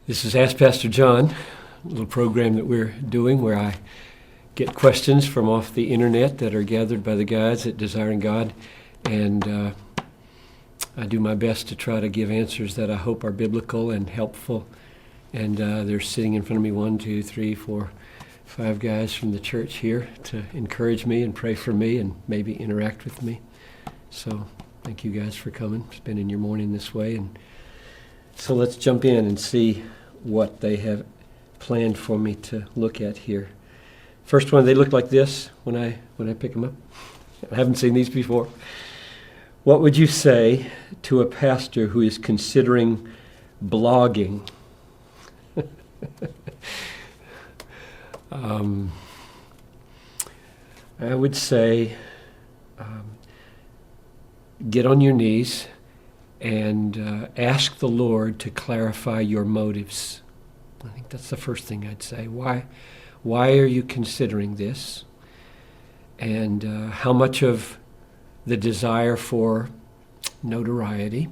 This is Ask Pastor John, a little program that we're doing where I get questions from off the internet that are gathered by the guys at Desiring God, and I do my best to try to give answers that I hope are biblical and helpful. And they're sitting in front of me, 1, 2, 3, 4, 5 guys from the church here to encourage me and pray for me and maybe interact with me. So thank you guys for coming, spending your morning this way. And so let's jump in and see what they have planned for me to look at here. First one, they look like this when I pick them up. I haven't seen these before. What would you say to a pastor who is considering blogging? I would say get on your knees and ask the Lord to clarify your motives. I think that's the first thing I'd say. Why are you considering this? And how much of the desire for notoriety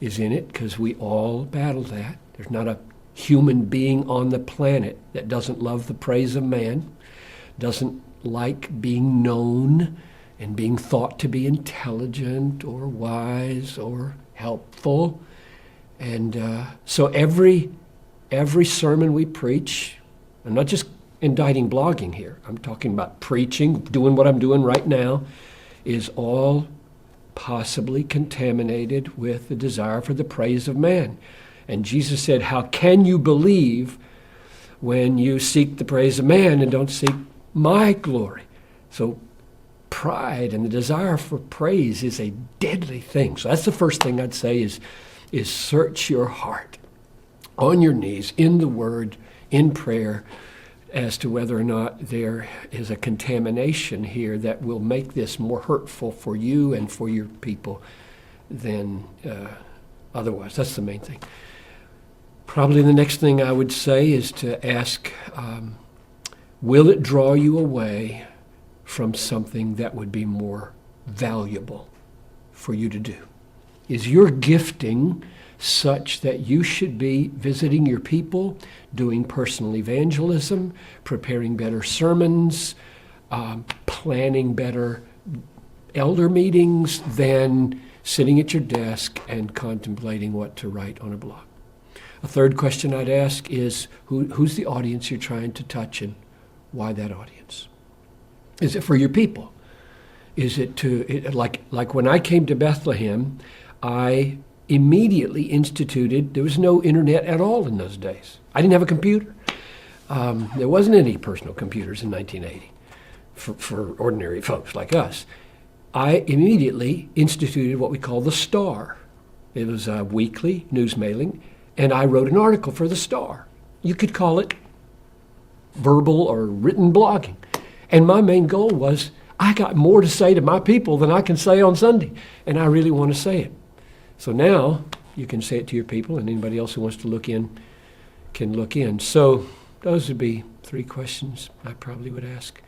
is in it? Because we all battle that. There's not a human being on the planet that doesn't love the praise of man, doesn't like being known and being thought to be intelligent or wise or helpful. And so every sermon we preach, I'm not just indicting blogging here, I'm talking about preaching, doing what I'm doing right now, is all possibly contaminated with the desire for the praise of man. And Jesus said, how can you believe when you seek the praise of man and don't seek my glory? So pride and the desire for praise is a deadly thing. So that's the first thing I'd say is search your heart on your knees, in the Word, in prayer, as to whether or not there is a contamination here that will make this more hurtful for you and for your people than otherwise. That's the main thing. Probably the next thing I would say is to ask, will it draw you away from something that would be more valuable for you to do? Is your gifting such that you should be visiting your people, doing personal evangelism, preparing better sermons, planning better elder meetings than sitting at your desk and contemplating what to write on a blog? A third question I'd ask is, who's the audience you're trying to touch and why that audience? Is it for your people? Is it like when I came to Bethlehem, I immediately instituted, there was no internet at all in those days. I didn't have a computer. There wasn't any personal computers in 1980 for ordinary folks like us. I immediately instituted what we call the Star. It was a weekly news mailing, and I wrote an article for the Star. You could call it verbal or written blogging. And my main goal was, I got more to say to my people than I can say on Sunday, and I really want to say it. So now you can say it to your people, and anybody else who wants to look in can look in. So those would be 3 questions I probably would ask.